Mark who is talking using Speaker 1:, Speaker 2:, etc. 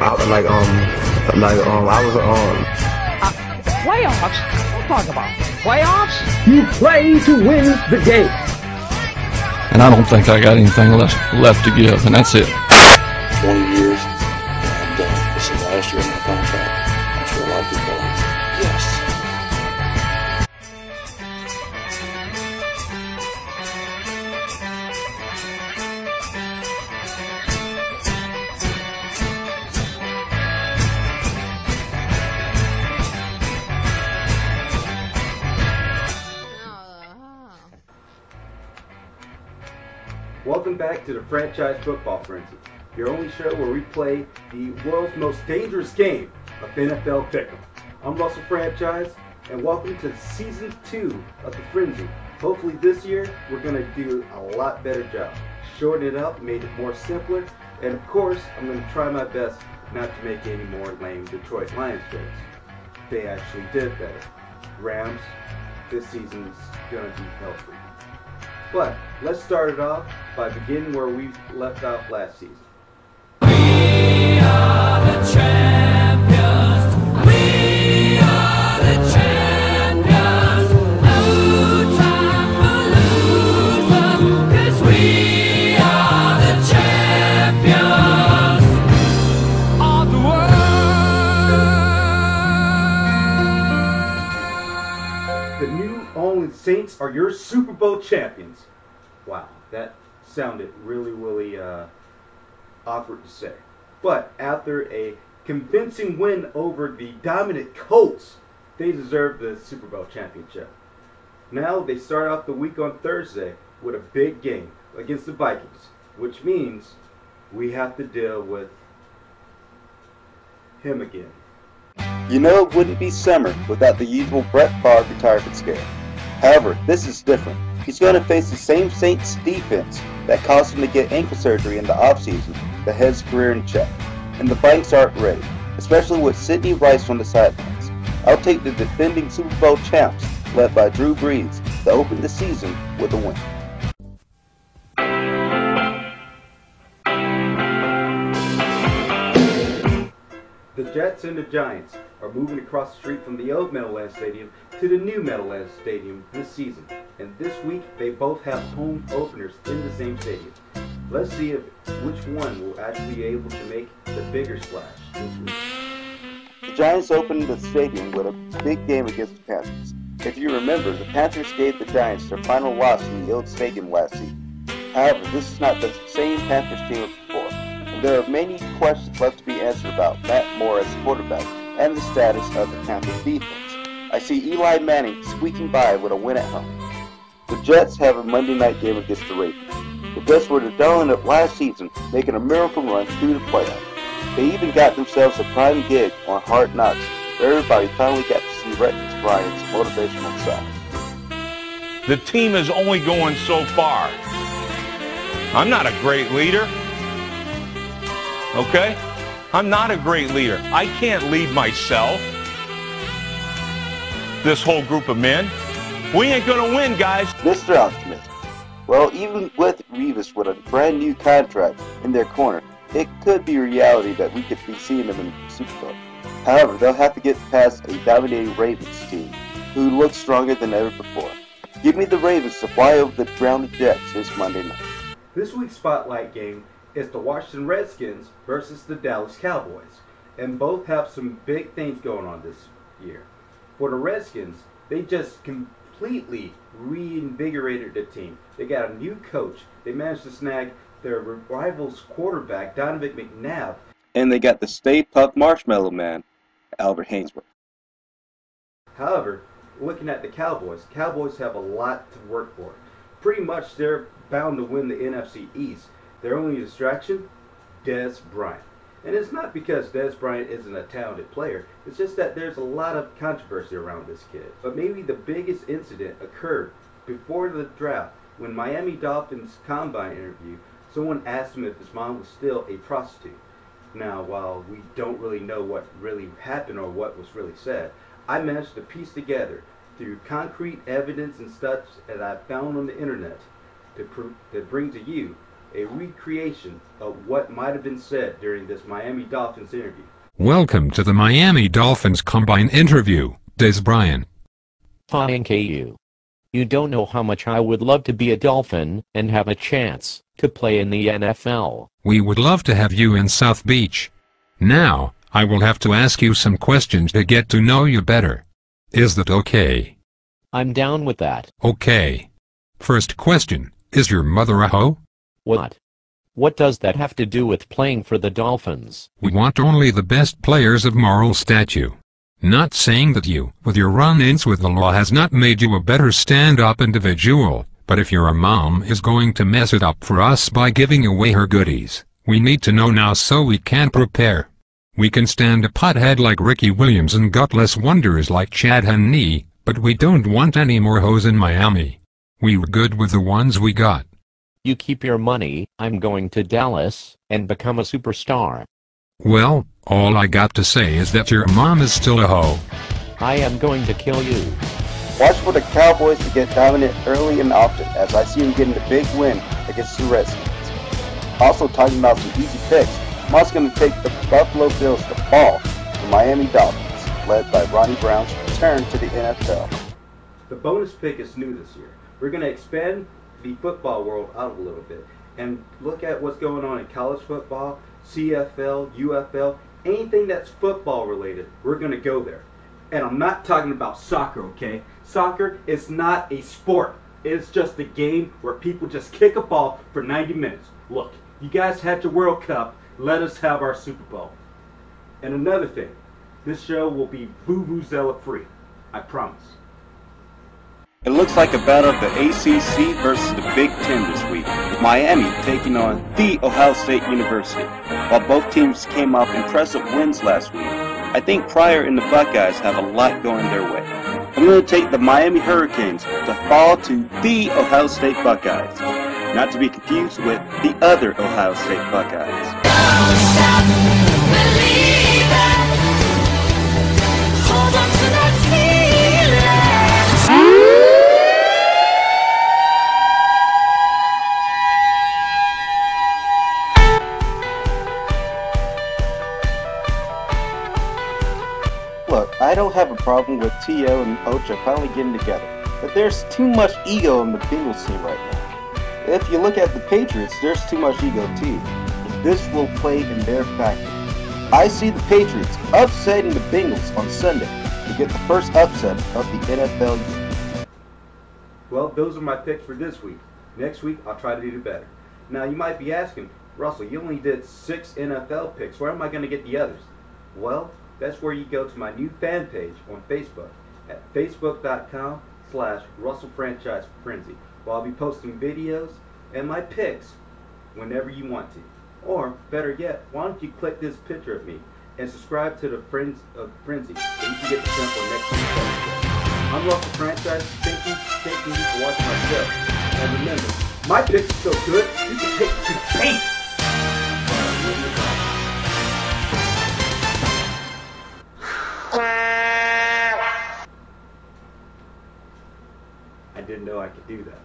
Speaker 1: I was
Speaker 2: Playoffs? Don't talk about playoffs.
Speaker 3: You play to win the game.
Speaker 4: And I don't think I got anything left to give, and that's it.
Speaker 5: 20 years, and this is the last year of my contract. I'm sure a lot of people are like, yes.
Speaker 6: Welcome back to the Franchise Football Frenzy, your only show where we play the world's most dangerous game of NFL Pick'em. I'm Russell Franchise, and welcome to Season 2 of the Frenzy. Hopefully this year, we're going to do a lot better job. Shorten it up, made it more simpler, and of course, I'm going to try my best not to make any more lame Detroit Lions jokes. They actually did better. Rams, this season's going to be hell-free. But let's start it off by beginning where we left off last season.
Speaker 7: We are the champions. We are the champions. No time for losers, 'cause we are the champions of the world.
Speaker 6: The New Orleans Saints are your Super Bowl champions. Wow, that sounded really awkward to say. But after a convincing win over the dominant Colts, they deserve the Super Bowl championship. Now they start off the week on Thursday with a big game against the Vikings, which means we have to deal with him again.
Speaker 8: You know it wouldn't be summer without the usual Brett Favre retirement scare. However, this is different. He's going to face the same Saints defense that caused him to get ankle surgery in the offseason that has his career in check. And the Vikings aren't ready, especially with Sidney Rice on the sidelines. I'll take the defending Super Bowl champs, led by Drew Brees, to open the season with a win.
Speaker 6: The Jets and the Giants are moving across the street from the old Meadowlands Stadium to the new Meadowlands Stadium this season. And this week, they both have home openers in the same stadium. Let's see which one will actually be able to make the bigger splash this week.
Speaker 8: The Giants opened the stadium with a big game against the Panthers. If you remember, the Panthers gave the Giants their final loss in the old stadium last season. However, this is not the same Panthers team as before, and there are many questions left to be answered about Matt Moore as quarterback and the status of the Panthers defense. I see Eli Manning squeaking by with a win at home. The Jets have a Monday night game against the Ravens. The Jets were the darling of last season, making a miracle run through the playoffs. They even got themselves a prime gig on Hard Knocks, where everybody finally got to see Dez Bryant's motivational side.
Speaker 9: The team is only going so far. I'm not a great leader. Okay? I'm not a great leader. I can't lead myself. This whole group of men. We ain't gonna win, guys.
Speaker 8: Mr. Optimist. Well, even with Revis with a brand new contract in their corner, it could be reality that we could be seeing them in the Super Bowl. However, they'll have to get past a dominating Ravens team who looks stronger than ever before. Give me the Ravens to fly over the grounded Jets this Monday night.
Speaker 6: This week's spotlight game is the Washington Redskins versus the Dallas Cowboys, and both have some big things going on this year. For the Redskins, they just completely reinvigorated the team. They got a new coach. They managed to snag their rivals quarterback, Donovan McNabb.
Speaker 8: And they got the Stay Puft Marshmallow Man, Albert Hainsworth.
Speaker 6: However, looking at the Cowboys have a lot to work for. Pretty much they're bound to win the NFC East. Their only distraction, Dez Bryant. And it's not because Dez Bryant isn't a talented player. It's just that there's a lot of controversy around this kid. But maybe the biggest incident occurred before the draft when Miami Dolphins combine interview, someone asked him if his mom was still a prostitute. Now, while we don't really know what really happened or what was really said, I managed to piece together through concrete evidence and stuff that I found on the internet to bring to you a recreation of what might have been said during this Miami Dolphins interview.
Speaker 1: Welcome to the Miami Dolphins Combine interview, Dez Bryant.
Speaker 10: Thank you. You don't know how much I would love to be a Dolphin and have a chance to play in the NFL.
Speaker 1: We would love to have you in South Beach. Now, I will have to ask you some questions to get to know you better. Is that okay?
Speaker 10: I'm down with that.
Speaker 1: Okay. First question, is your mother a hoe?
Speaker 10: What? What does that have to do with playing for the Dolphins?
Speaker 1: We want only the best players of moral statue. Not saying that you, with your run-ins with the law, has not made you a better stand-up individual, but if your mom is going to mess it up for us by giving away her goodies, we need to know now so we can prepare. We can stand a pothead like Ricky Williams and gutless wonders like Chad Henne, but we don't want any more hoes in Miami. We were good with the ones we got.
Speaker 10: You keep your money, I'm going to Dallas and become a superstar.
Speaker 1: Well, all I got to say is that your mom is still a hoe.
Speaker 10: I am going to kill you.
Speaker 8: Watch for the Cowboys to get dominant early and often, as I see them getting a big win against the Redskins. Also talking about some easy picks, Mott's going to take the Buffalo Bills to fall the Miami Dolphins, led by Ronnie Brown's return to the NFL.
Speaker 6: The bonus pick is new this year. We're going to expand the football world out a little bit and look at what's going on in college football, CFL, UFL, anything that's football related. We're going to go there. And I'm not talking about soccer, okay? Soccer is not a sport. It's just a game where people just kick a ball for 90 minutes. Look, you guys had your World Cup. Let us have our Super Bowl. And another thing, this show will be Vuvuzela free. I promise.
Speaker 8: It looks like a battle of the ACC versus the Big Ten this week, with Miami taking on the Ohio State University. While both teams came off impressive wins last week, I think Pryor and the Buckeyes have a lot going their way. I'm going to take the Miami Hurricanes to fall to the Ohio State Buckeyes, not to be confused with the other Ohio State Buckeyes.
Speaker 7: Don't stop believing. Hold on to that feeling.
Speaker 8: Look, I don't have a problem with T.O. and Ocha finally getting together, but there's too mumuch ego in the Bengals team right now. If you look at the Patriots, there's too much ego too. This will play in their factor. I see the Patriots upsetting the Bengals on Sunday to get the first upset of the NFL year.
Speaker 6: Well, those are my picks for this week. Next week, I'll try to do better. Now, you might be asking, Russell, you only did 6 NFL picks. Where am I going to get the others? Well, that's where you go to my new fan page on Facebook at facebook.com/RussellFranchiseFrenzy, where I'll be posting videos and my picks whenever you want to. Or, better yet, why don't you click this picture of me and subscribe to the Friends of Frenzy so you can get the sample next week's episode. I'm Russell Franchise. Thank you for watching my show. And remember, my picks are so good, you can take it to the bank. I didn't know I could do that.